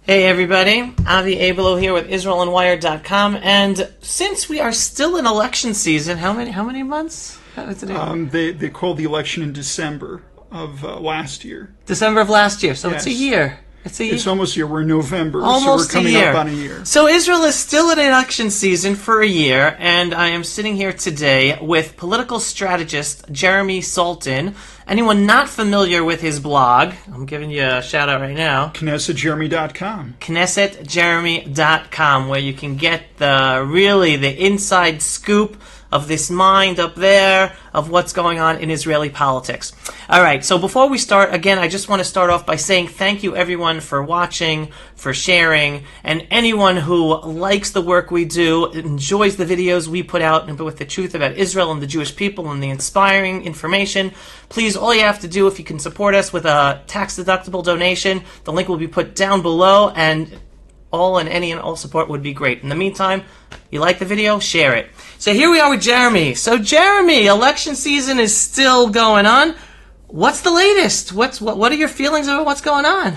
Hey everybody, Avi Abelow here with IsraelAndWired.com, and since we are still in election season, how many months? They called the election in December of last year. December of last year, so Yes. it's a year. It's almost a year. We're in November, Almost so we're coming a year. up on a year. So Israel is still in election season for a year, and I am sitting here today with political strategist Jeremy Saltan. Anyone not familiar with his blog, I'm giving you a shout out right now. KnessetJeremy.com. KnessetJeremy.com, where you can get the inside scoop of this mind up there of what's going on in Israeli politics. All right, so before we start, again, I just want to start off by saying thank you everyone for watching, for sharing, and anyone who likes the work we do, enjoys the videos we put out with the truth about Israel and the Jewish people and the inspiring information. Please, all you have to do, if you can support us with a tax-deductible donation, the link will be put down below, and any and all support would be great. In the meantime, you like the video, share it. So here we are with Jeremy. So Jeremy, election season is still going on. What's the latest? What are your feelings about what's going on?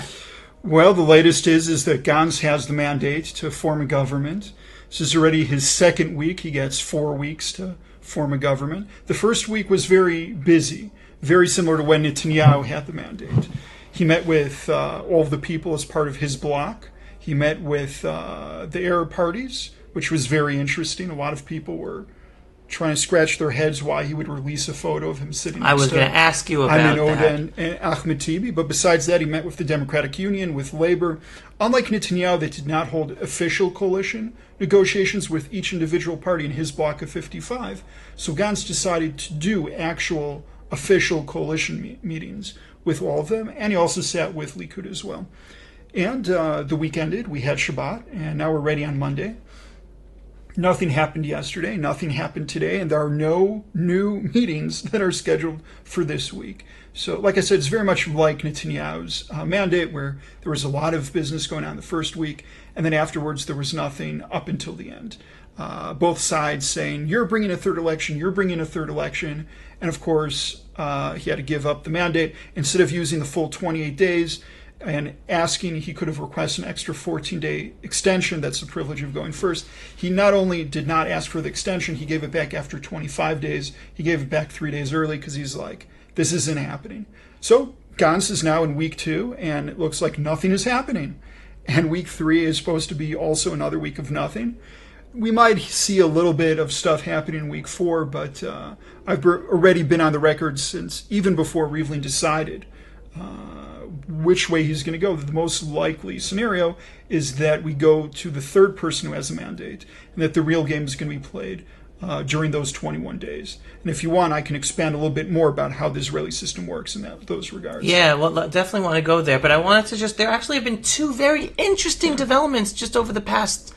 Well, the latest is that Gantz has the mandate to form a government. This is already his second week. He gets 4 weeks to form a government. The first week was very busy, very similar to when Netanyahu had the mandate. He met with all of the people as part of his bloc. He met with the Arab parties, which was very interesting. A lot of people were trying to scratch their heads why he would release a photo of him sitting next I was going to ask you about Ayman Odeh that. and Ahmed Tibi. But besides that, he met with the Democratic Union, with Labor. Unlike Netanyahu, they did not hold official coalition negotiations with each individual party in his bloc of 55. So Gantz decided to do actual official coalition meetings with all of them. And he also sat with Likud as well. And the week ended, we had Shabbat, and now we're ready on Monday. Nothing happened yesterday, nothing happened today, and there are no new meetings that are scheduled for this week. So, like I said, it's very much like Netanyahu's mandate, where there was a lot of business going on the first week, and then afterwards there was nothing up until the end. Both sides saying, you're bringing a third election, you're bringing a third election, and of course he had to give up the mandate. Instead of using the full 28 days, and asking, he could have requested an extra 14-day extension. That's the privilege of going first. He not only did not ask for the extension, he gave it back after 25 days. He gave it back 3 days early because he's like, this isn't happening. So Gantz is now in week 2, and it looks like nothing is happening. And week 3 is supposed to be also another week of nothing. We might see a little bit of stuff happening in week 4, but I've already been on the record since even before Rivlin decided which way he's going to go. The most likely scenario is that we go to the third person who has a mandate, and that the real game is going to be played during those 21 days. And if you want, I can expand a little bit more about how the Israeli system works in those regards. Yeah, well, definitely want to go there, but I wanted to there actually have been 2 very interesting developments just over the past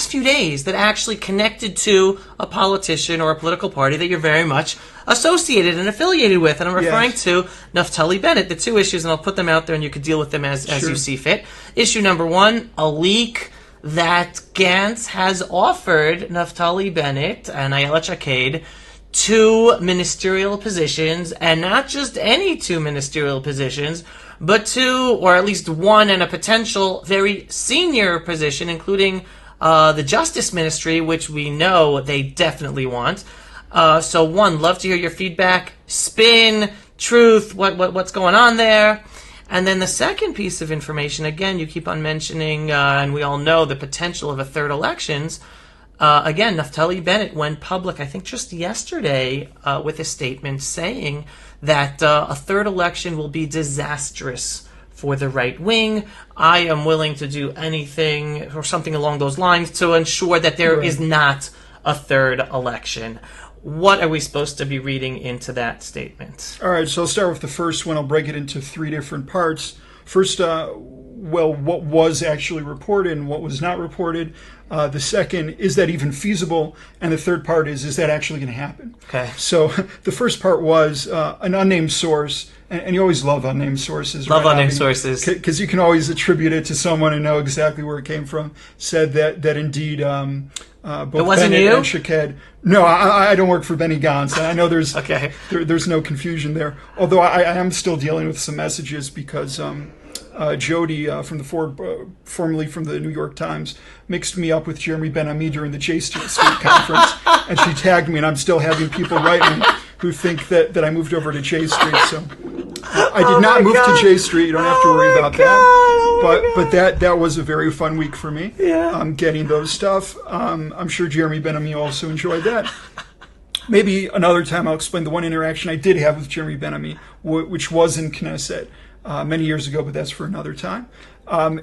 few days that actually connected to a politician or a political party that you're very much associated and affiliated with. And I'm referring to Naftali Bennett, the 2 issues, and I'll put them out there and you can deal with them as you see fit. Issue number 1, a leak that Gantz has offered Naftali Bennett and Ayelet Shaked 2 ministerial positions, and not just any 2 ministerial positions, but 2, or at least 1, and a potential very senior position, including the Justice Ministry, which we know they definitely want. So 1, love to hear your feedback, spin, truth, what's going on there. And then the second piece of information, again, you keep on mentioning, and we all know the potential of a third elections. Again, Naftali Bennett went public, I think just yesterday, with a statement saying that a third election will be disastrous for the right wing. I am willing to do anything or something along those lines to ensure that there is not a third election. What are we supposed to be reading into that statement? All right, so I'll start with the first one. I'll break it into 3 different parts. First, what was actually reported and what was not reported. The second, is that even feasible? And the third part is that actually going to happen? Okay. So the first part was an unnamed source, and you always love unnamed sources. Love unnamed sources. Because you can always attribute it to someone and know exactly where it came from. Said that indeed both it wasn't Bennett you? and Shaked. No, I don't work for Benny Gantz. I know there's okay. there's no confusion there. Although I am still dealing with some messages because Jody from the formerly from the New York Times, mixed me up with Jeremy Ben-Ami during the J Street conference, and she tagged me, and I'm still having people write me who think that I moved over to J Street. So I did not move to J Street. You don't have to worry about that. But that was a very fun week for me. Yeah. Getting those stuff. I'm sure Jeremy Ben-Ami also enjoyed that. Maybe another time I'll explain the one interaction I did have with Jeremy Ben-Ami, which was in Knesset many years ago, but that's for another time.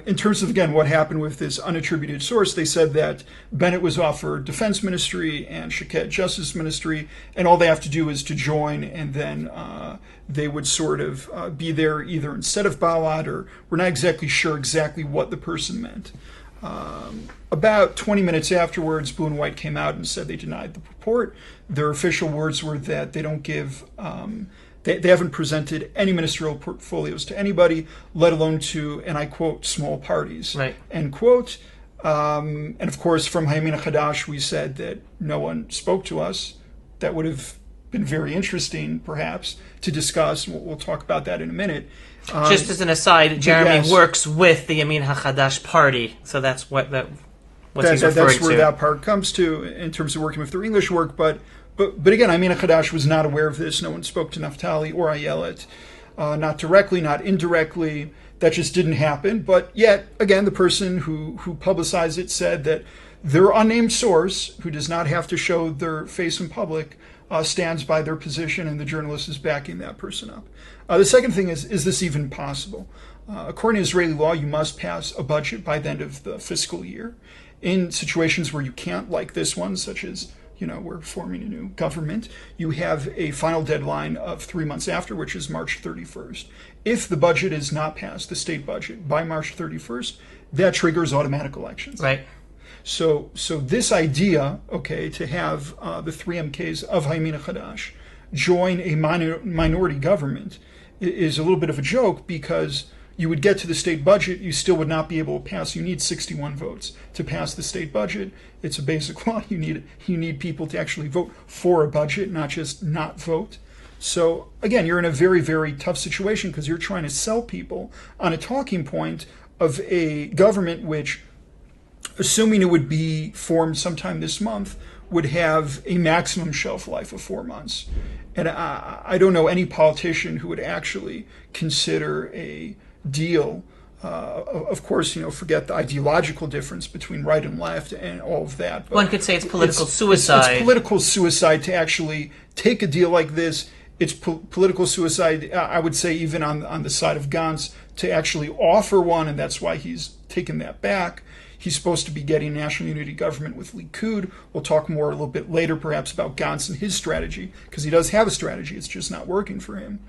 In terms of, again, what happened with this unattributed source, they said that Bennett was offered defense ministry and Shaked justice ministry, and all they have to do is to join, and then they would sort of be there either instead of Balad, or we're not exactly sure exactly what the person meant. About 20 minutes afterwards, Blue and White came out and said they denied the report. Their official words were that they don't give, they haven't presented any ministerial portfolios to anybody, let alone to, and I quote, small parties, right. End quote. And of course, from Hayamina Chadash, we said that no one spoke to us. That would have been very interesting, perhaps, to discuss. We'll talk about that in a minute. Just as an aside, Jeremy works with the Yamin HaChadash party, so that's what he's referring to. That's where that part comes to in terms of working with their English work. But again, Yamin HaChadash was not aware of this. No one spoke to Naftali or Ayelet, not directly, not indirectly. That just didn't happen. But yet, again, the person who publicized it said that their unnamed source, who does not have to show their face in public, stands by their position, and the journalist is backing that person up. The second thing is this even possible? According to Israeli law, you must pass a budget by the end of the fiscal year. In situations where you can't, like this one, such as, we're forming a new government, you have a final deadline of 3 months after, which is March 31st. If the budget is not passed, the state budget, by March 31st, that triggers automatic elections. Right. So this idea, to have the three MKs of Hayamina Chadash join a minority government is a little bit of a joke, because you would get to the state budget, you still would not be able to pass. You need 61 votes to pass the state budget. It's a basic law. You need people to actually vote for a budget, not just not vote. So again, you're in a very, very tough situation, because you're trying to sell people on a talking point of a government which, assuming it would be formed sometime this month, would have a maximum shelf life of 4 months. And I don't know any politician who would actually consider a deal. Of course, forget the ideological difference between right and left and all of that. But one could say it's political suicide. It's political suicide to actually take a deal like this. It's political suicide, I would say, even on the side of Gantz, to actually offer one, and that's why he's taken that back. He's supposed to be getting national unity government with Likud. We'll talk more a little bit later, perhaps, about Gantz and his strategy, because he does have a strategy. It's just not working for him.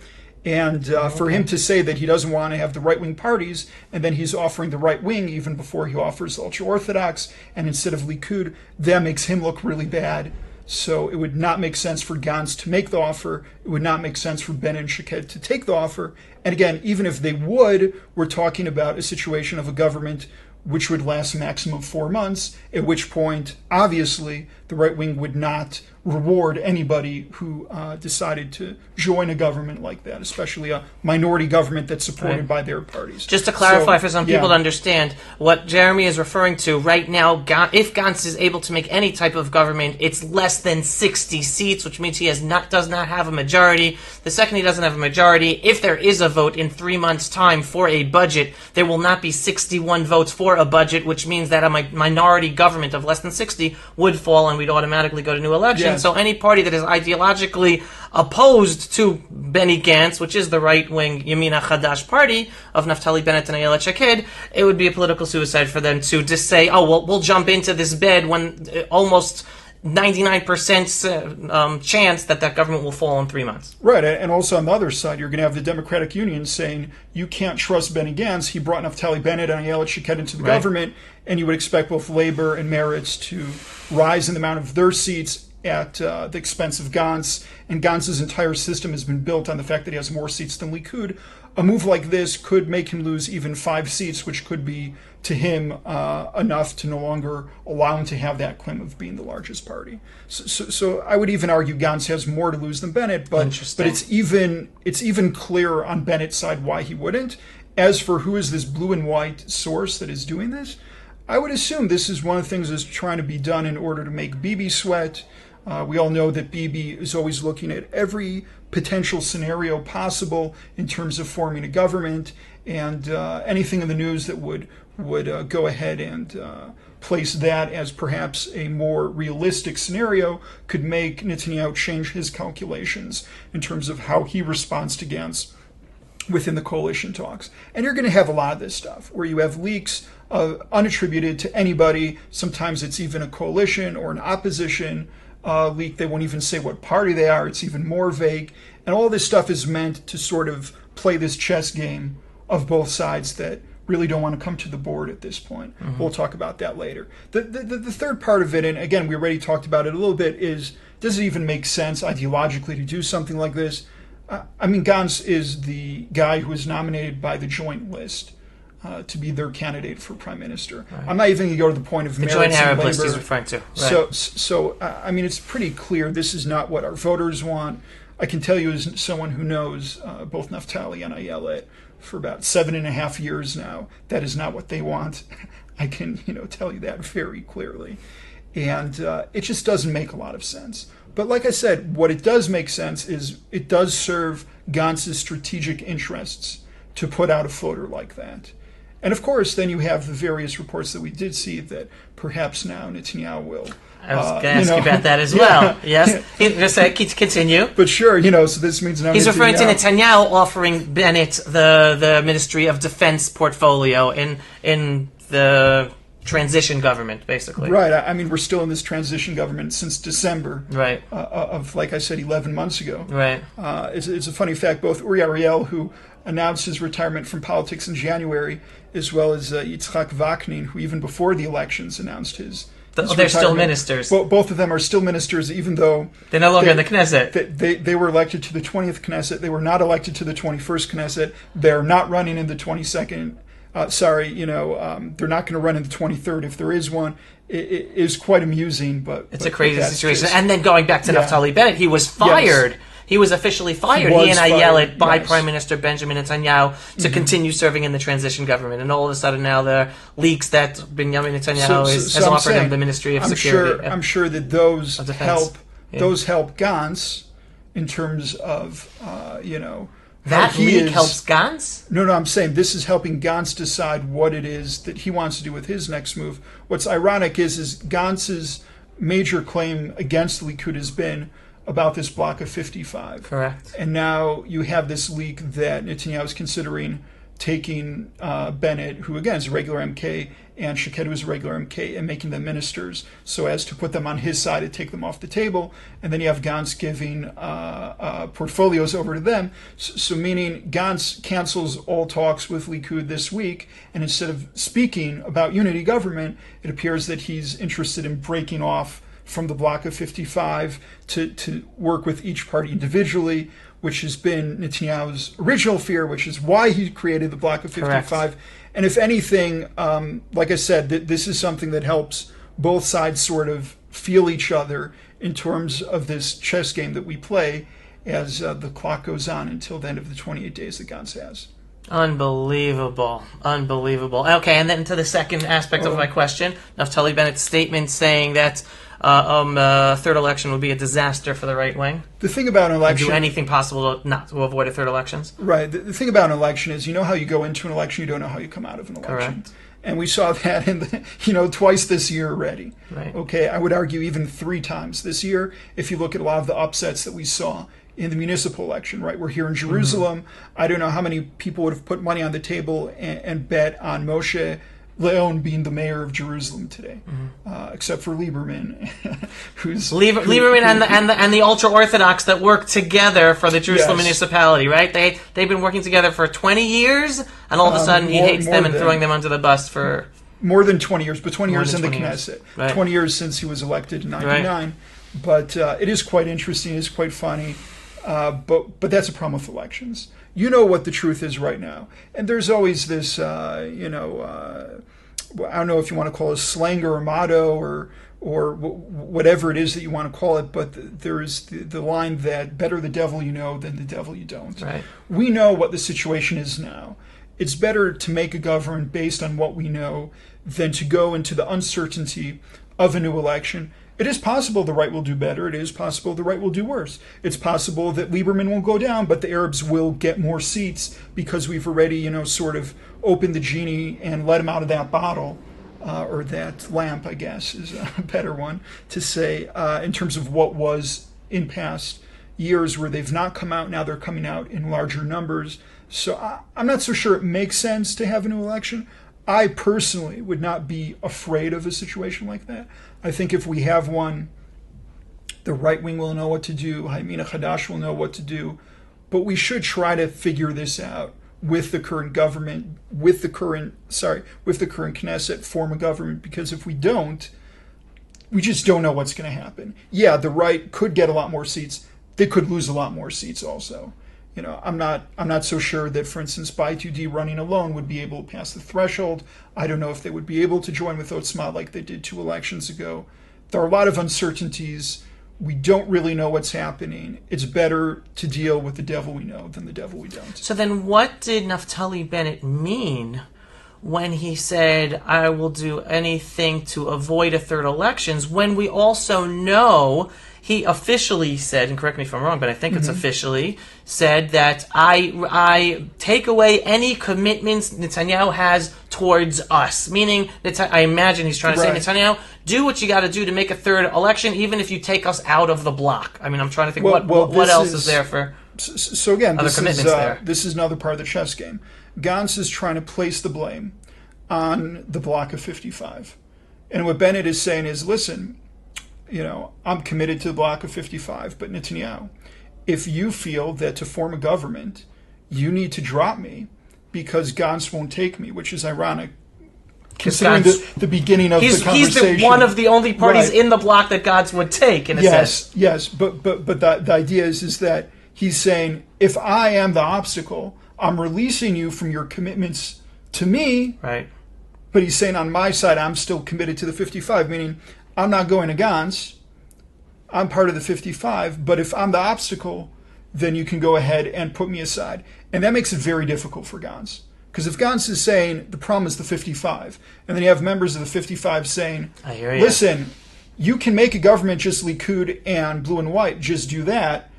And for him to say that he doesn't want to have the right-wing parties, and then he's offering the right wing even before he offers the ultra-Orthodox, and instead of Likud, that makes him look really bad. So it would not make sense for Gantz to make the offer. It would not make sense for Bennett and Shaked to take the offer. And again, even if they would, we're talking about a situation of a government which would last a maximum of 4 months, at which point, obviously, the right wing would not reward anybody who decided to join a government like that, especially a minority government that's supported by their parties. Just to clarify for some people to understand, what Jeremy is referring to right now, if Gantz is able to make any type of government, it's less than 60 seats, which means he does not have a majority. The second he doesn't have a majority, if there is a vote in 3 months' time for a budget, there will not be 61 votes for a budget, which means that a minority government of less than 60 would fall, and we'd automatically go to new elections. Yes. So any party that is ideologically opposed to Benny Gantz, which is the right-wing Yamin HaChadash party of Naftali Bennett and Ayelet Shaked, it would be a political suicide for them to just say, oh, well, we'll jump into this bed when almost 99% chance that government will fall in 3 months. Right, and also on the other side, you're going to have the Democratic Union saying, you can't trust Benny Gantz. He brought Naftali Bennett and Ayelet Shaked into the government, and you would expect both Labor and Meretz to rise in the amount of their seats at the expense of Gantz, and Gantz's entire system has been built on the fact that he has more seats than Likud. A move like this could make him lose even 5 seats, which could be, to him, enough to no longer allow him to have that claim of being the largest party. So I would even argue Gantz has more to lose than Bennett, but it's even clearer on Bennett's side why he wouldn't. As for who is this blue and white source that is doing this, I would assume this is one of the things that's trying to be done in order to make Bibi sweat. We all know that Bibi is always looking at every potential scenario possible in terms of forming a government, and anything in the news that would go ahead and place that as perhaps a more realistic scenario could make Netanyahu change his calculations in terms of how he responds to Gantz within the coalition talks. And you're going to have a lot of this stuff where you have leaks unattributed to anybody. Sometimes it's even a coalition or an opposition leak. They won't even say what party they are. It's even more vague. And all this stuff is meant to sort of play this chess game of both sides that really don't want to come to the board at this point. We'll talk about that later. The third part of it, and again, we already talked about it a little bit, is does it even make sense ideologically to do something like this? I mean, Gantz is the guy who was nominated by the joint list to be their candidate for prime minister. Right. I'm not even going to go to the point of the joint Arab list he's referring to. Right. So I mean, it's pretty clear this is not what our voters want. I can tell you, as someone who knows both Naftali and Ayelet for about 7.5 years now, that is not what they want. I can tell you that very clearly, and it just doesn't make a lot of sense. But like I said, what it does make sense is it does serve Gantz's strategic interests to put out a floater like that. And of course, then you have the various reports that we did see that perhaps now Netanyahu will. I was going to ask you about that as well. Yes. Just continue. But sure, so this means now he's referring to Netanyahu offering Bennett the Ministry of Defense portfolio in the transition government, basically. Right. I mean, we're still in this transition government since December. Right. Of, like I said, 11 months ago. Right. It's a funny fact. Both Uri Ariel, who announced his retirement from politics in January, as well as Yitzhak Vaknin, who even before the elections announced his they're still ministers. Well, both of them are still ministers, even though they're no longer in the Knesset. They were elected to the 20th Knesset. They were not elected to the 21st Knesset. They're not running in the 22nd. They're not going to run in the 23rd if there is one. It is quite amusing, but it's a crazy situation. And then going back to Naftali Bennett, he was fired. Yes. He was officially fired. He and Ayelet by Prime Minister Benjamin Netanyahu to continue serving in the transition government. And all of a sudden now there are leaks that Benjamin Netanyahu has offered him the Ministry of Security. I'm sure that those help. Yeah. Those help Gantz in terms of that leak helps Gantz? No, I'm saying this is helping Gantz decide what it is that he wants to do with his next move. What's ironic is Gantz's major claim against the Likud has been about this block of 55. Correct. And now you have this leak that Netanyahu is considering taking Bennett, who again is a regular MK, and Shaked, who is a regular MK, and making them ministers so as to put them on his side and take them off the table. And then you have Gantz giving portfolios over to them. So meaning Gantz cancels all talks with Likud this week, and instead of speaking about unity government, it appears that he's interested in breaking off from the block of 55 to work with each party individually, which has been Netanyahu's original fear, which is why he created the block of 55. Correct. And if anything, like I said, this is something that helps both sides sort of feel each other in terms of this chess game that we play as the clock goes on until the end of the 28 days that Gantz has. Unbelievable. Okay, and then to the second aspect of my question, Naftali Bennett's statement saying that third election would be a disaster for the right wing. The thing about an election... do anything possible to avoid a third elections? Right. The thing about an election is how you go into an election, you don't know how you come out of an election. Correct. And we saw that in twice this year already. Right. Okay, I would argue even 3 times this year if you look at a lot of the upsets that we saw in the municipal election, right? We're here in Jerusalem. Mm-hmm. I don't know how many people would have put money on the table and bet on Moshe Leon being the mayor of Jerusalem today, except for Lieberman, Lieberman and the ultra orthodox that work together for the Jerusalem municipality, right? They've been working together for 20 years, and all of a sudden he hates them and throwing them under the bus for more than 20 years, but 20 years in the Knesset, right. 20 years since he was elected in '99. Right. But it is quite interesting. It is quite funny. But that's a problem with elections. You know what the truth is right now. And there's always this, I don't know if you want to call it a slang or a motto or whatever it is that you want to call it, but there is the line that better the devil you know than the devil you don't. Right. We know what the situation is now. it's better to make a government based on what we know than to go into the uncertainty of a new election. It is possible the right will do better. It is possible the right will do worse. It's possible that Lieberman will go down, but the Arabs will get more seats because we've already, sort of opened the genie and let him out of that bottle, or that lamp, I guess, is a better one to say, in terms of what was in past years where they've not come out. Now they're coming out in larger numbers. So I'm not so sure it makes sense to have a new election. I personally would not be afraid of a situation like that. I think if we have one, the right wing will know what to do. Haimina Hadash will know what to do. But we should try to figure this out with the current government, with the current Knesset, form a government, because if we don't, we just don't know what's going to happen. Yeah, the right could get a lot more seats. They could lose a lot more seats also. I'm not so sure that, for instance, Bai2D running alone would be able to pass the threshold. I don't know if they would be able to join with Otzma like they did 2 elections ago. There are a lot of uncertainties. We don't really know what's happening. It's better to deal with the devil we know than the devil we don't. So then what did Naftali Bennett mean when he said, I will do anything to avoid a third elections, when we also know he officially said, and correct me if I'm wrong, but I think it's officially said that I take away any commitments Netanyahu has towards us. Meaning, I imagine he's trying to say, Netanyahu, do what you got to do to make a third election, even if you take us out of the block. I mean, I'm trying to think what else is there for so again, other commitments there. This is another part of the chess game. Gantz is trying to place the blame on the block of 55. And what Bennett is saying is, listen, I'm committed to the block of 55, but Netanyahu, if you feel that to form a government, you need to drop me because Gantz won't take me, which is ironic, considering the beginning of the conversation. He's one of the only parties in the block that Gantz would take, in a sense. Yes, but the idea is that he's saying, if I am the obstacle, I'm releasing you from your commitments to me. Right. But he's saying on my side, I'm still committed to the 55, meaning I'm not going to Gantz. I'm part of the 55, but if I'm the obstacle, then you can go ahead and put me aside. And that makes it very difficult for Gantz. Because if Gantz is saying the problem is the 55, and then you have members of the 55 saying, I hear you. Listen, you can make a government just Likud and blue and white, just do that.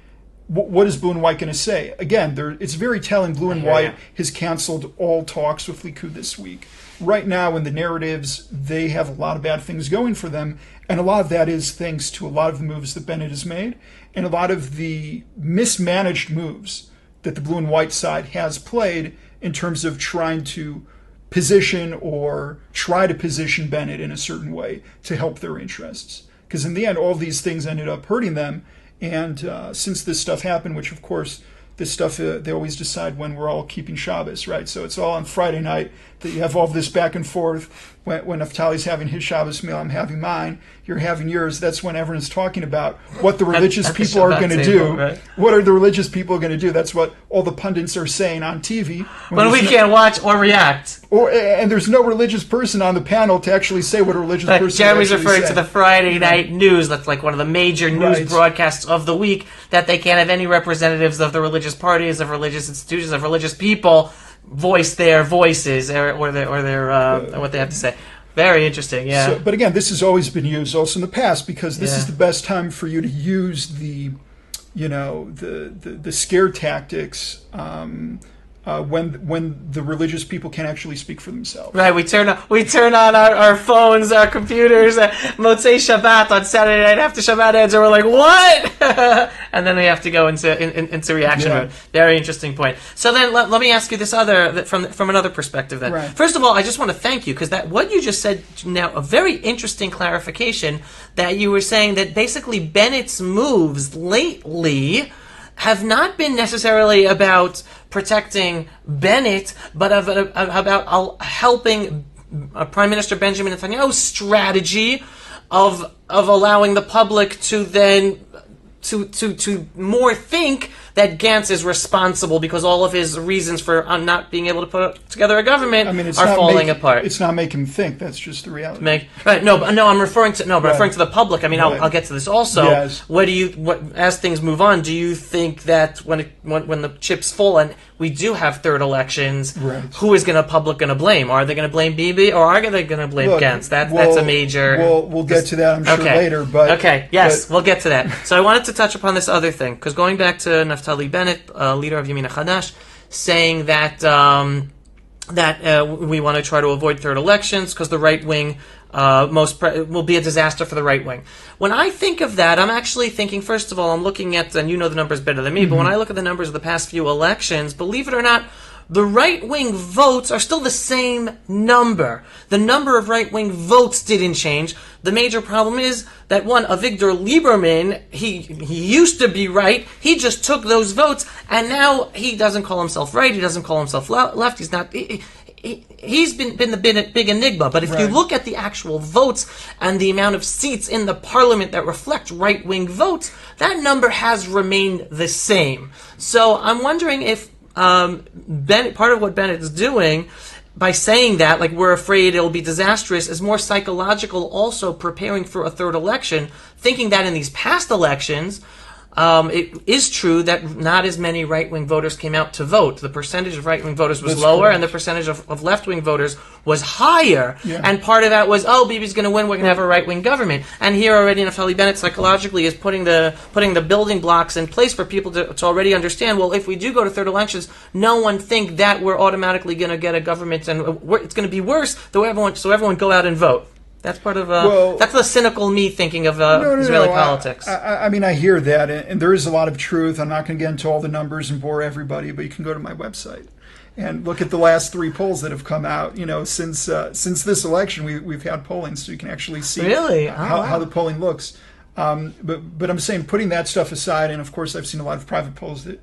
What is blue and white going to say? Again, it's very telling. Blue and white has canceled all talks with Likud this week. Right now, in the narratives, they have a lot of bad things going for them, and a lot of that is thanks to a lot of the moves that Bennett has made, and a lot of the mismanaged moves that the blue and white side has played in terms of trying to position or try to position Bennett in a certain way to help their interests. Because in the end, all these things ended up hurting them, and since this stuff happened, which of course, this stuff, they always decide when we're all keeping Shabbos, right? So it's all on Friday night that you have all this back and forth. When Naftali's having his Shabbos meal, I'm having mine, you're having yours. That's when everyone's talking about what the religious people are going to do. Right? What are the religious people going to do? That's what all the pundits are saying on TV. When we can't watch or react. And there's no religious person on the panel to actually say what a religious person Jeremy's referring to the Friday night news. That's like one of the major news broadcasts of the week, that they can't have any representatives of the religious parties, of religious institutions, of religious people voice their voices or what they have to say. Very interesting, yeah. So, but again, this has always been used also in the past, because this is the best time for you to use the scare tactics when the religious people can't actually speak for themselves. Right, we turn on our phones, our computers, Motzei Shabbat on Saturday night after Shabbat ends, and we're like, what? And then we have to go into reaction mode. Very interesting point. So then let me ask you this from another perspective then. Right. First of all, I just want to thank you, because what you just said now, a very interesting clarification, that you were saying that basically Bennett's moves lately have not been necessarily about protecting Bennett, but about helping Prime Minister Benjamin Netanyahu's strategy of allowing the public to then to more think that Gantz is responsible because all of his reasons for not being able to put together a government are falling apart. It's not making him think. That's just the reality. Right? No, I'm referring to referring to the public. I mean, I'll get to this also. Yes. As things move on, do you think that when the chips fall and we do have third elections, who is public going to blame? Are they going to blame Bibi or are they going to blame Gantz? That's a major. We'll get to that, I'm sure, later. But we'll get to that. So I wanted to touch upon this other thing because going back to Naftali Bennett, leader of Yamina Hadash, saying that we want to try to avoid third elections because the right wing will be a disaster for the right wing. When I think of that, I'm actually thinking, first of all, I'm looking at, and you know the numbers better than me, but when I look at the numbers of the past few elections, believe it or not, the right-wing votes are still the same number. The number of right-wing votes didn't change. The major problem is that Avigdor Lieberman, he used to be right. He just took those votes, and now he doesn't call himself right. He doesn't call himself left. He's not. He's been the big enigma. But if you look at the actual votes and the amount of seats in the parliament that reflect right-wing votes, that number has remained the same. So I'm wondering if part of what Bennett is doing by saying that, like, we're afraid it'll be disastrous, is more psychological, also preparing for a third election, thinking that in these past elections, it is true that not as many right-wing voters came out to vote. The percentage of right-wing voters was lower, and the percentage of left-wing voters was higher. Yeah. And part of that was, Bibi's going to win, we're going to have a right-wing government. And here already, Naftali Bennett psychologically is putting the building blocks in place for people to already understand, well, if we do go to third elections, no one think that we're automatically going to get a government, and it's going to be worse, so everyone go out and vote. That's part of that's the cynical me thinking of Israeli politics. I mean, I hear that, and there is a lot of truth. I'm not going to get into all the numbers and bore everybody, but you can go to my website and look at the last 3 polls that have come out. Since this election, we've had polling, so you can actually see how the polling looks. But I'm saying, putting that stuff aside, and of course I've seen a lot of private polls that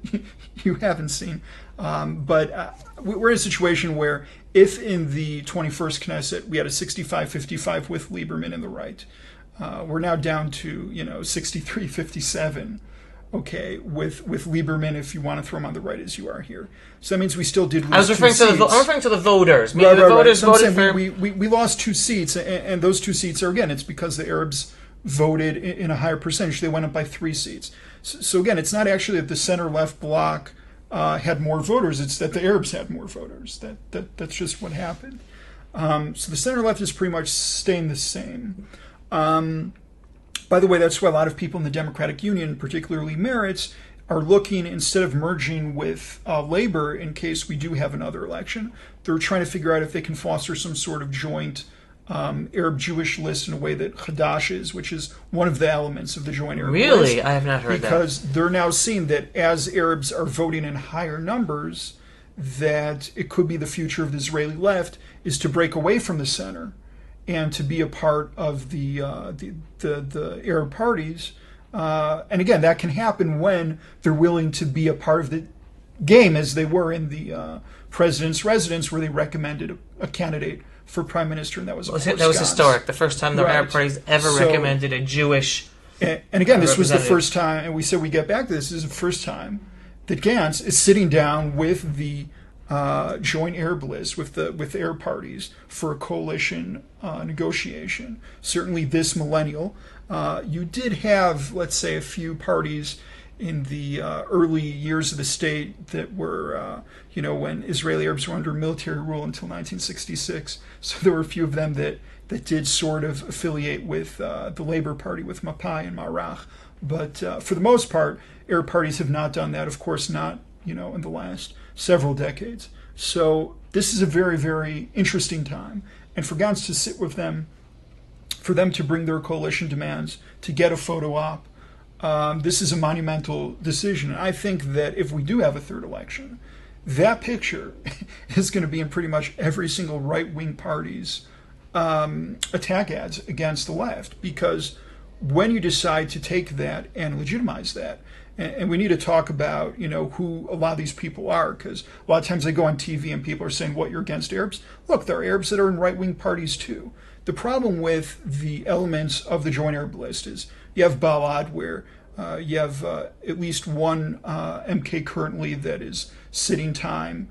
you haven't seen, but we're in a situation where if in the 21st Knesset we had a 65-55 with Lieberman in the right, we're now down to 63-57. Okay, with Lieberman, if you want to throw him on the right as you are here, so that means we still did lose. I'm referring to the voters. Right. The voters So voted for. We lost 2 seats, and those 2 seats are, again, it's because the Arabs voted in a higher percentage. They went up by 3 seats. So again, it's not actually that the center-left bloc had more voters. It's that the Arabs had more voters. That's just what happened. So the center-left is pretty much staying the same. By the way, that's why a lot of people in the Democratic Union, particularly Meretz, are looking, instead of merging with Labor in case we do have another election, they're trying to figure out if they can foster some sort of joint Arab-Jewish list in a way that Hadash is, which is one of the elements of the joint Arab list. Really? I have not heard that. Because they're now seeing that as Arabs are voting in higher numbers, that it could be the future of the Israeli left is to break away from the center and to be a part of the Arab parties. And again, that can happen when they're willing to be a part of the game, as they were in the president's residence, where they recommended a candidate for prime minister, and that was historic. The first time the Arab parties ever recommended a Jewish. And again, this was the first time, and we said we get back to this. This is the first time that Gantz is sitting down with the joint Arab list, with the Arab parties, for a coalition negotiation. Certainly, this millennial, you did have, let's say, a few parties in the early years of the state that were, when Israeli Arabs were under military rule until 1966. So there were a few of them that did sort of affiliate with the Labor Party, with Mapai and Marach. But for the most part, Arab parties have not done that. Of course, not in the last several decades. So this is a very, very interesting time. And for Gantz to sit with them, for them to bring their coalition demands, to get a photo op, this is a monumental decision. And I think that if we do have a third election, that picture is going to be in pretty much every single right-wing party's attack ads against the left. Because when you decide to take that and legitimize that, and we need to talk about, who a lot of these people are, because a lot of times they go on TV and people are saying, what, you're against Arabs? Look, there are Arabs that are in right-wing parties too. The problem with the elements of the joint Arab list is you have Balad, where You have at least one MK currently that is sitting time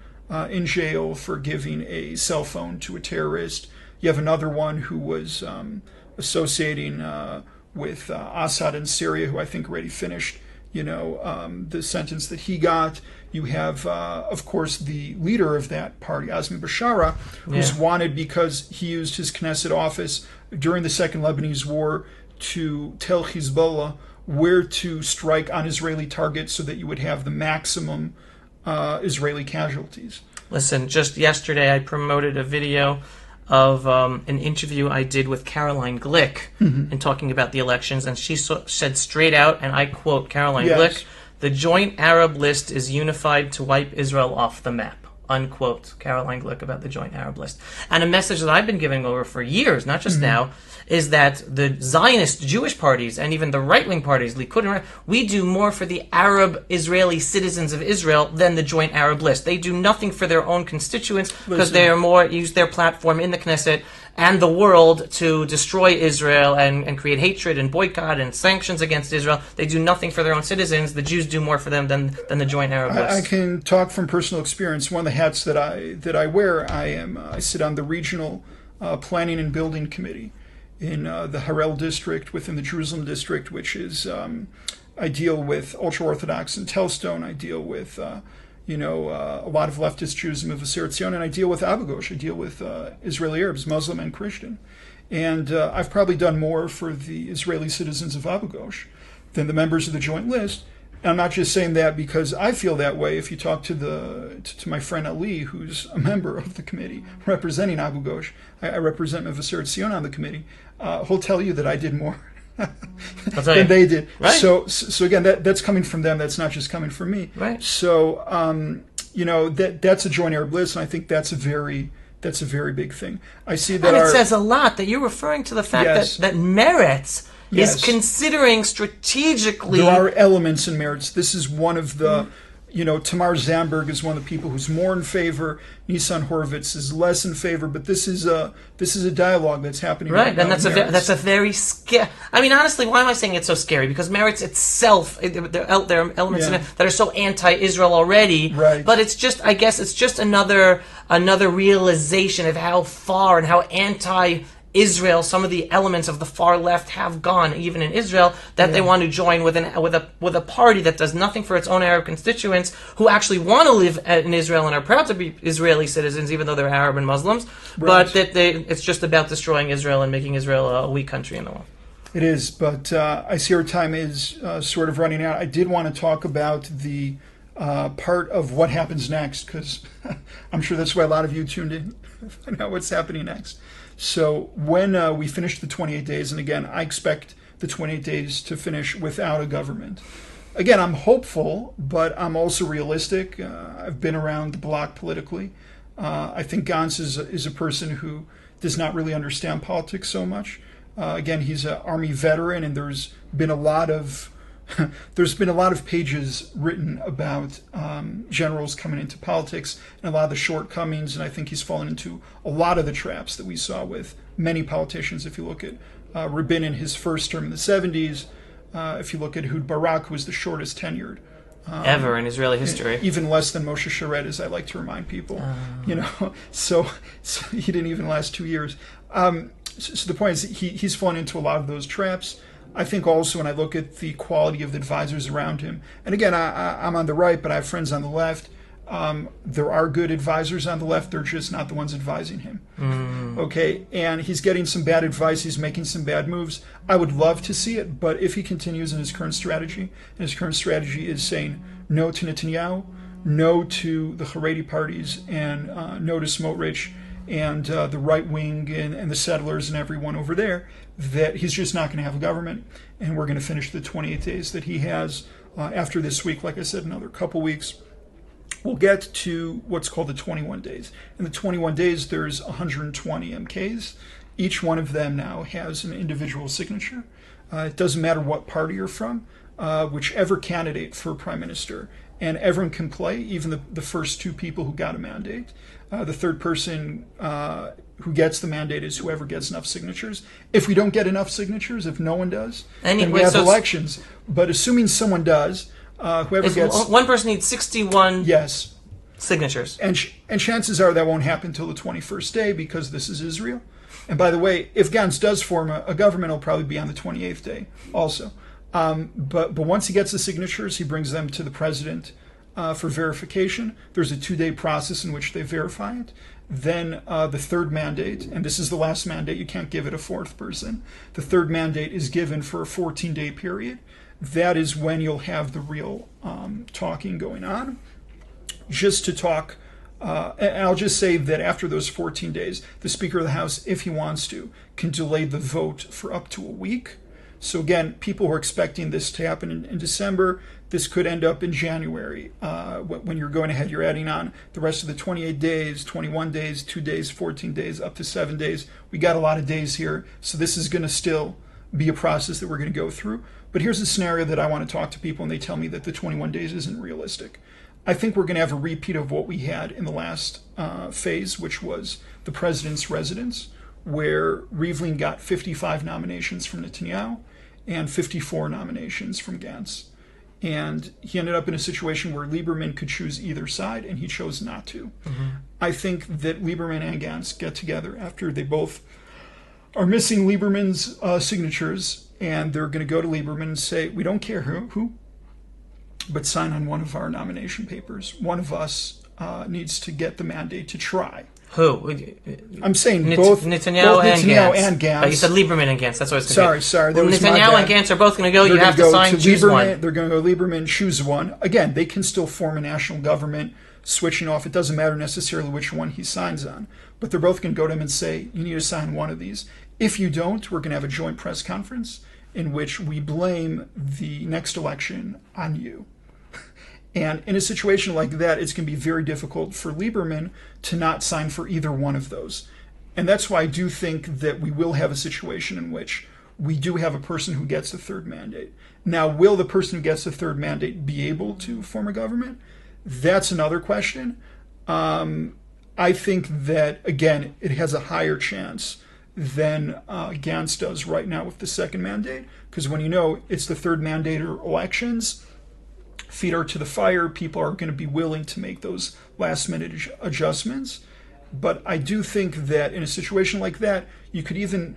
in jail for giving a cell phone to a terrorist. You have another one who was associating with Assad in Syria, who I think already finished, the sentence that he got. You have, of course, the leader of that party, Azmi Bashara, who's wanted because he used his Knesset office during the Second Lebanese War to tell Hezbollah where to strike on Israeli targets so that you would have the maximum Israeli casualties. Listen, just yesterday I promoted a video of an interview I did with Caroline Glick in talking about the elections, and she said straight out, and I quote Caroline Glick, "The Joint Arab List is unified to wipe Israel off the map." Unquote. Caroline Glick about the Joint Arab List. And a message that I've been giving over for years, not just now, is that the Zionist Jewish parties and even the right-wing parties, Likud and we do more for the Arab Israeli citizens of Israel than the Joint Arab List. They do nothing for their own constituents because they are more use their platform in the Knesset and the world to destroy Israel and create hatred and boycott and sanctions against Israel. They do nothing for their own citizens. The Jews do more for them than the Joint Arab List. I can talk from personal experience. One of the hats that I wear, I sit on the regional planning and building committee in the Harel district within the Jerusalem district, which is I deal with ultra-Orthodox in Telstone. I deal with a lot of leftist Jews in Mevaseret Zion, and I deal with Abelow. I deal with Israeli Arabs, Muslim and Christian. And I've probably done more for the Israeli citizens of Abelow than the members of the Joint List. And I'm not just saying that because I feel that way. If you talk to my friend Ali, who's a member of the committee representing Abu Ghosh, I represent Mevaseret Zion on the committee, he'll tell you that I did more than they did. Right. So again, that's coming from them. That's not just coming from me. Right. So that's a Joint Arab List, and I think that's a very big thing. I see that. And it says a lot that you're referring to the fact that Meretz is considering strategically. There are elements in Meretz. This is one of the, Tamar Zandberg is one of the people who's more in favor. Nissan Horowitz is less in favor. But this is a dialogue that's happening right and now. That's a very scary. I mean, honestly, why am I saying it's so scary? Because Meretz itself, there are elements in it that are so anti-Israel already. Right. But it's just, I guess, it's just another realization of how far and how Israel, some of the elements of the far left have gone, even in Israel, that they want to join with a party that does nothing for its own Arab constituents, who actually want to live in Israel and are proud to be Israeli citizens, even though they're Arab and Muslims. Right. But that it's just about destroying Israel and making Israel a weak country in the world. It is, but I see our time is sort of running out. I did want to talk about the part of what happens next, because I'm sure that's why a lot of you tuned in to find out what's happening next. So when we finish the 28 days, and again, I expect the 28 days to finish without a government. Again, I'm hopeful, but I'm also realistic. I've been around the block politically. I think Gantz is a person who does not really understand politics so much. Again, he's an Army veteran, and there's been a lot of pages written about generals coming into politics and a lot of the shortcomings, and I think he's fallen into a lot of the traps that we saw with many politicians. If you look at Rabin in his first term in the 70s, if you look at Ehud Barak, who was the shortest tenured ever in Israeli history, even less than Moshe Sharet, as I like to remind people. So he didn't even last 2 years. So the point is, he's fallen into a lot of those traps. I think also when I look at the quality of the advisors around him, and again, I'm on the right, but I have friends on the left. There are good advisors on the left. They're just not the ones advising him. Okay, and he's getting some bad advice. He's making some bad moves. I would love to see it, but if he continues in his current strategy, and his current strategy is saying no to Netanyahu, no to the Haredi parties, and no to Smotrich, and the right wing and the settlers and everyone over there, that he's just not going to have a government, and we're going to finish the 28 days that he has after this week. Like I said, another couple weeks, we'll get to what's called the 21 days. In the 21 days, there's 120 MKs. Each one of them now has an individual signature. It doesn't matter what party you're from, whichever candidate for prime minister, and everyone can play, even the first two people who got a mandate. The third person who gets the mandate is whoever gets enough signatures. If we don't get enough signatures, if no one does, then we have elections. But assuming someone does, whoever gets... One person needs 61 yes. signatures. And chances are that won't happen until the 21st day because this is Israel. And by the way, if Gantz does form a government, it'll probably be on the 28th day also. But once he gets the signatures, he brings them to the president for verification. There's a 2-day process in which they verify it. Then the third mandate, and this is the last mandate, you can't give it a fourth person. The third mandate is given for a 14-day period. That is when you'll have the real talking going on. Just to talk, and I'll just say that after those 14 days, the Speaker of the House, if he wants to, can delay the vote for up to a week. So again, people were expecting this to happen in December. This could end up in January. When you're going ahead, you're adding on the rest of the 28 days, 21 days, 2 days, 14 days, up to 7 days. We got a lot of days here. So this is going to still be a process that we're going to go through. But here's a scenario that I want to talk to people and they tell me that the 21 days isn't realistic. I think we're going to have a repeat of what we had in the last phase, which was the president's residence, where Rivlin got 55 nominations from Netanyahu and 54 nominations from Gantz. And he ended up in a situation where Lieberman could choose either side, and he chose not to. Mm-hmm. I think that Lieberman and Gantz get together after they both are missing Lieberman's signatures, and they're going to go to Lieberman and say, we don't care who, but sign on one of our nomination papers. One of us needs to get the mandate to try. Who? I'm saying both Netanyahu and Gantz. Oh, you said Lieberman and Gantz. That's what I was confused. Sorry. Well, Netanyahu and Gantz are both going to go. You have to sign, choose one. They're going to go Lieberman, choose one. Again, they can still form a national government, switching off. It doesn't matter necessarily which one he signs on. But they're both going to go to him and say, you need to sign one of these. If you don't, we're going to have a joint press conference in which we blame the next election on you. And in a situation like that, it's going to be very difficult for Lieberman to not sign for either one of those. And that's why I do think that we will have a situation in which we do have a person who gets the third mandate. Now, will the person who gets the third mandate be able to form a government? That's another question. I think that, again, it has a higher chance than Gantz does right now with the second mandate. Because when you know it's the third mandate or elections, feet are to the fire, people are going to be willing to make those last-minute adjustments. But I do think that in a situation like that, you could even,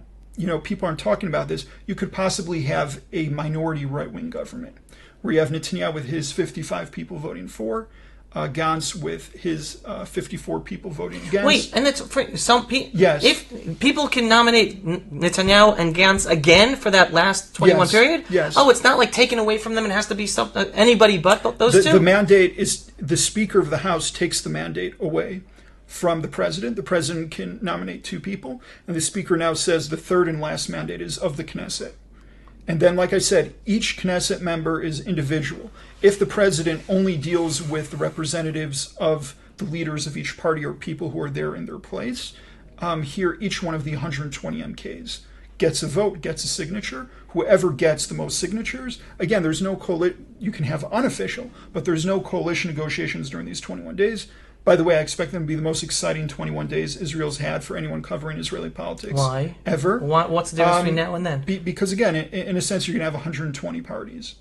people aren't talking about this, you could possibly have a minority right-wing government, where you have Netanyahu with his 55 people voting for, Gantz with his 54 people voting against. Wait, and it's for some people. Yes. If people can nominate Netanyahu and Gantz again for that last 21 period? Yes. Oh, it's not like taken away from them and it has to be anybody but those two? The mandate is the Speaker of the House takes the mandate away from the President. The President can nominate 2 people, and the Speaker now says the third and last mandate is of the Knesset. And then, like I said, each Knesset member is individual. If the president only deals with the representatives of the leaders of each party or people who are there in their place, here each one of the 120 MKs gets a vote, gets a signature. Whoever gets the most signatures, again, there's no you can have unofficial, but there's no coalition negotiations during these 21 days. By the way, I expect them to be the most exciting 21 days Israel's had for anyone covering Israeli politics. Why? Ever. What's the difference between now and then? Because, again, in a sense, you're going to have 120 parties,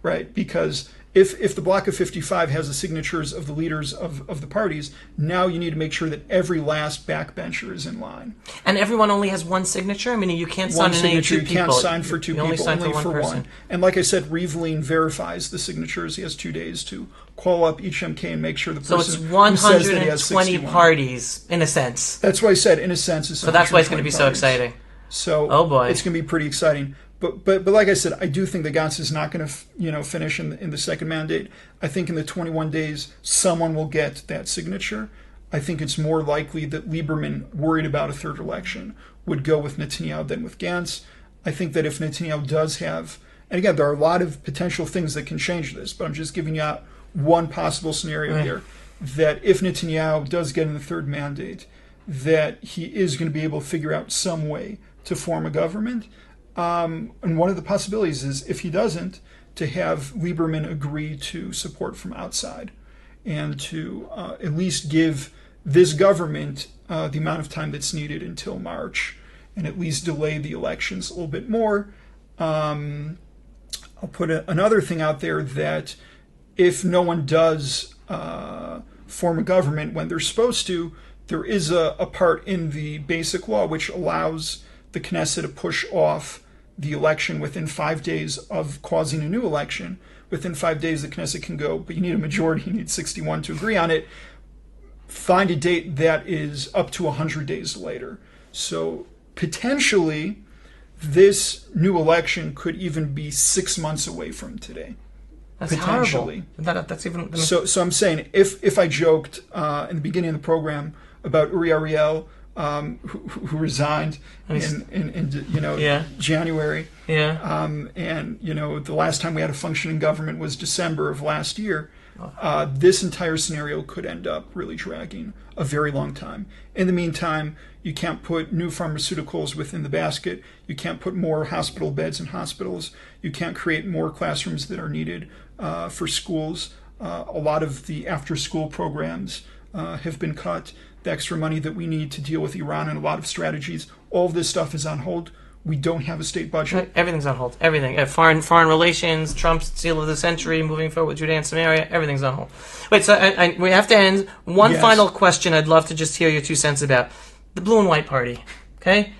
right? Because if the block of 55 has the signatures of the leaders of the parties, now you need to make sure that every last backbencher is in line. And everyone only has one signature? I mean, you can't sign in any 2 people. You can't sign for 2 people, only for person. one. And like I said, Rivlin verifies the signatures. He has 2 days to call up each MK and make sure the person who says that he has 120 parties, in a sense. That's why I said, in a sense. So that's why it's going to be so exciting. So oh boy, it's going to be pretty exciting. But like I said, I do think that Gantz is not going to finish in the second mandate. I think in the 21 days, someone will get that signature. I think it's more likely that Lieberman, worried about a third election, would go with Netanyahu than with Gantz. I think that if Netanyahu does have, and again, there are a lot of potential things that can change this, but I'm just giving you out one possible scenario here, that if Netanyahu does get in the third mandate, that he is going to be able to figure out some way to form a government. And one of the possibilities is, if he doesn't, to have Lieberman agree to support from outside and to at least give this government the amount of time that's needed until March, and at least delay the elections a little bit more. I'll put another thing out there that if no one does form a government when they're supposed to, there is a part in the basic law which allows the Knesset to push off the election within 5 days of causing a new election. Within 5 days, the Knesset can go, but you need a majority, you need 61 to agree on it. Find a date that is up to 100 days later. So potentially, this new election could even be 6 months away from today. That's potentially horrible. That's even. So I'm saying, if I joked in the beginning of the program about Uri Ariel, who resigned in January, and the last time we had a functioning government was December of last year. This entire scenario could end up really dragging a very long time. In the meantime, you can't put new pharmaceuticals within the basket. You can't put more hospital beds in hospitals. You can't create more classrooms that are needed for schools. A lot of the after-school programs have been cut. The extra money that we need to deal with Iran and a lot of strategies, all of this stuff is on hold. We don't have a state budget. Everything's on hold. Everything. Foreign relations, Trump's seal of the century, moving forward with Judea and Samaria, everything's on hold. Wait, so we have to end. One final question I'd love to just hear your 2 cents about. The Blue and White Party, okay?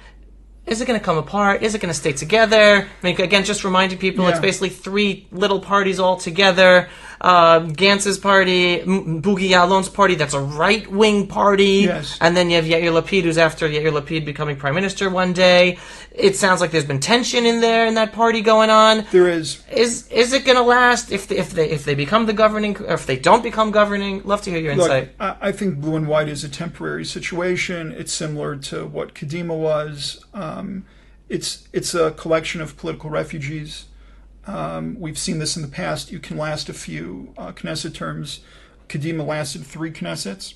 Is it going to come apart? Is it going to stay together? I mean, again, just reminding people, it's basically 3 little parties all together. Gantz's party, Boogie Ya'alon's party, that's a right-wing party. Yes. And then you have Yair Lapid, who's after Yair Lapid becoming prime minister one day. It sounds like there's been tension in there in that party going on. There is. Is it going to last if they become the governing, or if they don't become governing? Love to hear your insight. Look, I think Blue and White is a temporary situation. It's similar to what Kadima was. It's a collection of political refugees. We've seen this in the past. You can last a few Knesset terms. Kadima lasted 3 Knessets.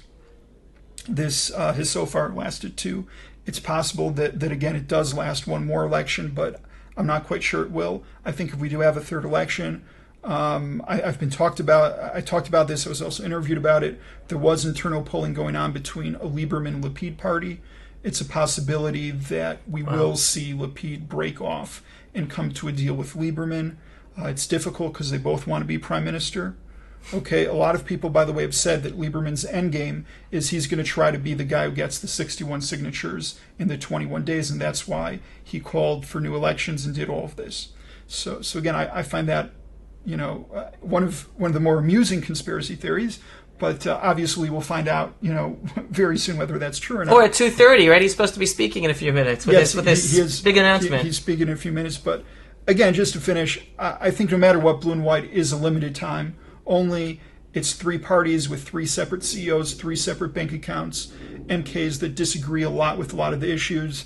This has so far lasted 2. It's possible that again it does last one more election, but I'm not quite sure it will. I think if we do have a 3rd election, I talked about this. I was also interviewed about it. There was internal polling going on between a Lieberman and Lapid party. It's a possibility that we will see Lapid break off and come to a deal with Lieberman. It's difficult because they both want to be prime minister. Okay, a lot of people, by the way, have said that Lieberman's endgame is he's going to try to be the guy who gets the 61 signatures in the 21 days, and that's why he called for new elections and did all of this. So again, I find that one of the more amusing conspiracy theories. But obviously, we'll find out, very soon whether that's true or not. Or at 2:30, right? He's supposed to be speaking in a few minutes with his big announcement. He's speaking in a few minutes. But again, just to finish, I think no matter what, Blue and White is a limited time. Only it's 3 parties with 3 separate CEOs, 3 separate bank accounts, MKs that disagree a lot with a lot of the issues.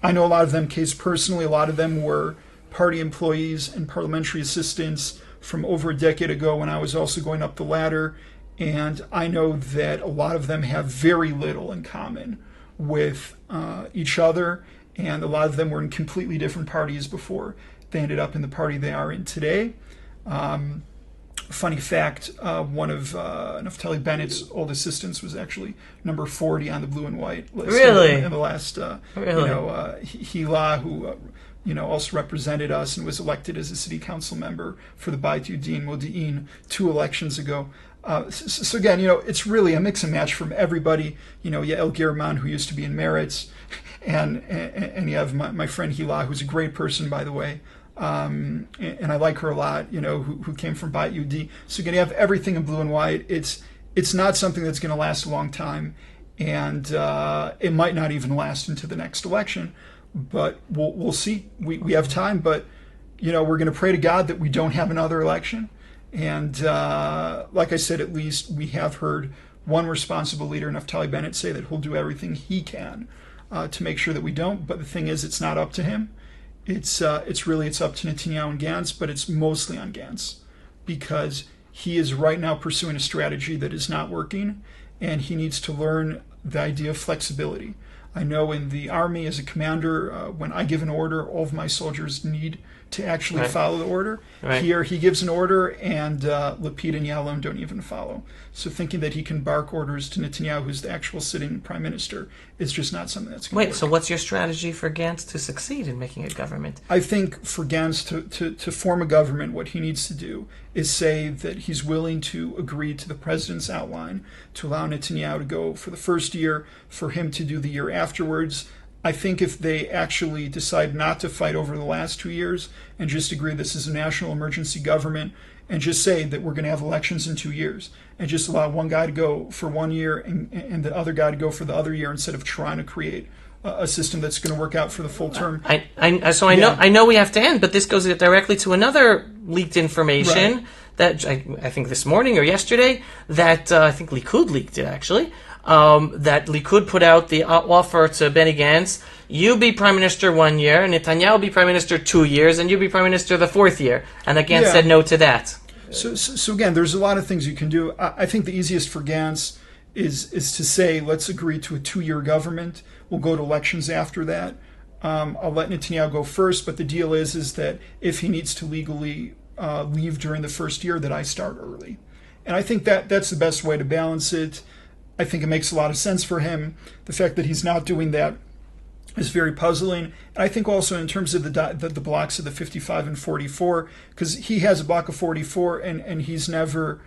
I know a lot of them MKs personally. A lot of them were party employees and parliamentary assistants from over a decade ago when I was also going up the ladder. And I know that a lot of them have very little in common with each other, and a lot of them were in completely different parties before they ended up in the party they are in today. Funny fact, one of Naftali Bennett's old assistants was actually number 40 on the Blue and White list. Really? In the last, Hila, who also represented us and was elected as a city council member for the Beit Yudin Modi'in 2 elections ago. So again, it's really a mix and match from everybody. Yael German, who used to be in Meretz, and you have my friend Hila, who's a great person, by the way, and I like her a lot. Who came from Beit Yudi. So again, you have everything in Blue and White. It's not something that's going to last a long time, and it might not even last into the next election. But we'll see. We have time, but we're going to pray to God that we don't have another election. And like I said, at least we have heard one responsible leader, Naftali Bennett, say that he'll do everything he can to make sure that we don't. But the thing is, it's not up to him. It's up to Netanyahu and Gantz, but it's mostly on Gantz because he is right now pursuing a strategy that is not working, and he needs to learn the idea of flexibility. I know in the army as a commander, when I give an order, all of my soldiers need to actually follow the order. Here, he gives an order, and Lapid and Yalom don't even follow. So thinking that he can bark orders to Netanyahu, who's the actual sitting prime minister, is just not something that's going to work. So what's your strategy for Gantz to succeed in making a government? I think for Gantz to form a government, what he needs to do is say that he's willing to agree to the president's outline to allow Netanyahu to go for the first year, for him to do the year afterwards. I think if they actually decide not to fight over the last 2 years and just agree this is a national emergency government and just say that we're going to have elections in 2 years and just allow one guy to go for 1 year and the other guy to go for the other year instead of trying to create a system that's going to work out for the full term. I know we have to end, but this goes directly to another leaked information that I think this morning or yesterday that I think Likud leaked it actually. That Likud put out the offer to Benny Gantz, you be prime minister 1 year, Netanyahu be prime minister 2 years, and you be prime minister the 4th year. And that Gantz said no to that. So again, there's a lot of things you can do. I think the easiest for Gantz is to say, let's agree to a 2-year government. We'll go to elections after that. I'll let Netanyahu go first, but the deal is that if he needs to legally leave during the first year, that I start early. And I think that's the best way to balance it. I think it makes a lot of sense for him. The fact that he's not doing that is very puzzling. And I think also in terms of the blocks of the 55 and 44, because he has a block of 44 and he's never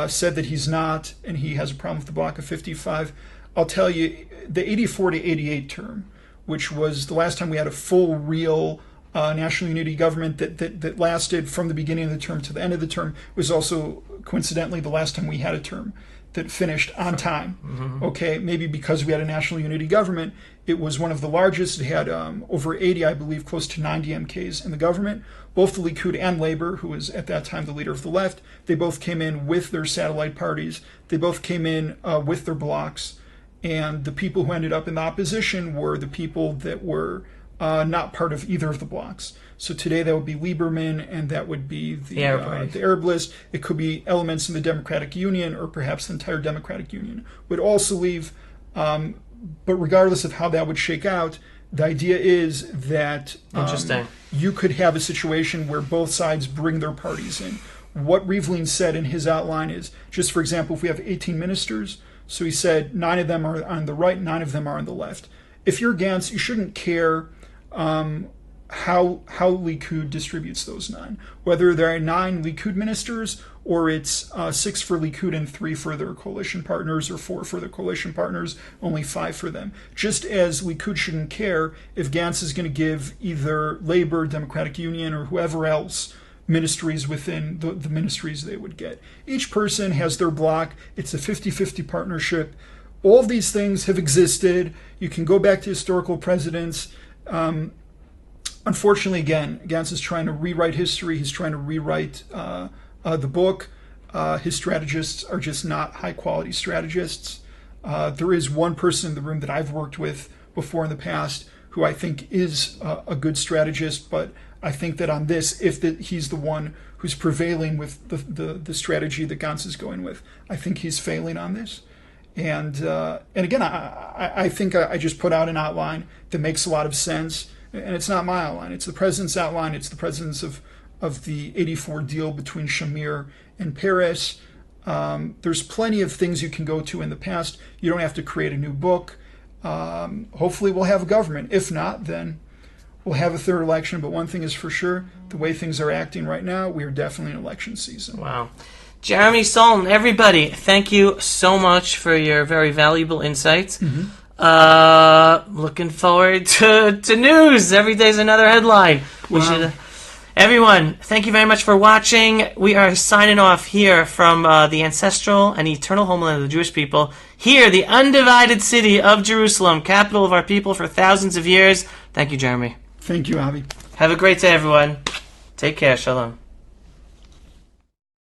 said that he's not, and he has a problem with the block of 55. I'll tell you, the 84 to 88 term, which was the last time we had a full, real national unity government that lasted from the beginning of the term to the end of the term, was also coincidentally the last time we had a term that finished on time. Mm-hmm. Okay, maybe because we had a national unity government, it was one of the largest. It had over 80, I believe, close to 90 MKs in the government. Both the Likud and Labor, who was at that time the leader of the left, they both came in with their satellite parties. They both came in with their blocks. And the people who ended up in the opposition were the people that were not part of either of the blocks. So today that would be Lieberman, and that would be the Arab list. It could be elements in the Democratic Union, or perhaps the entire Democratic Union would also leave. But regardless of how that would shake out, the idea is that you could have a situation where both sides bring their parties in. What Rivlin said in his outline is, just for example, if we have 18 ministers, so he said 9 of them are on the right, 9 of them are on the left. If you're Gantz, you shouldn't care how Likud distributes those 9, whether there are 9 Likud ministers or it's 6 for Likud and 3 for their coalition partners, or 4 for their coalition partners, only 5 for them. Just as Likud shouldn't care if Gantz is going to give either Labor, Democratic Union, or whoever else ministries within the ministries they would get. Each person has their block. It's a 50-50 partnership. All of these things have existed. You can go back to historical presidents. Unfortunately, again, Gantz is trying to rewrite history. He's trying to rewrite the book. His strategists are just not high-quality strategists. There is one person in the room that I've worked with before in the past who I think is a good strategist, but I think that on this, he's the one who's prevailing with the strategy that Gantz is going with, I think he's failing on this. And again, I think I just put out an outline that makes a lot of sense. And it's not my outline. It's the president's outline. It's the president's of the 84 deal between Shamir and Peres. There's plenty of things you can go to in the past. You don't have to create a new book. Hopefully we'll have a government. If not, then we'll have a third election. But one thing is for sure, the way things are acting right now, we are definitely in election season. Wow. Jeremy Saltan, everybody, thank you so much for your very valuable insights. Mm-hmm. Looking forward to news. Every day's another headline. Wow. Everyone, thank you very much for watching. We are signing off here from the ancestral and eternal homeland of the Jewish people. Here, the undivided city of Jerusalem, capital of our people for thousands of years. Thank you, Jeremy. Thank you, Avi. Have a great day, everyone. Take care. Shalom.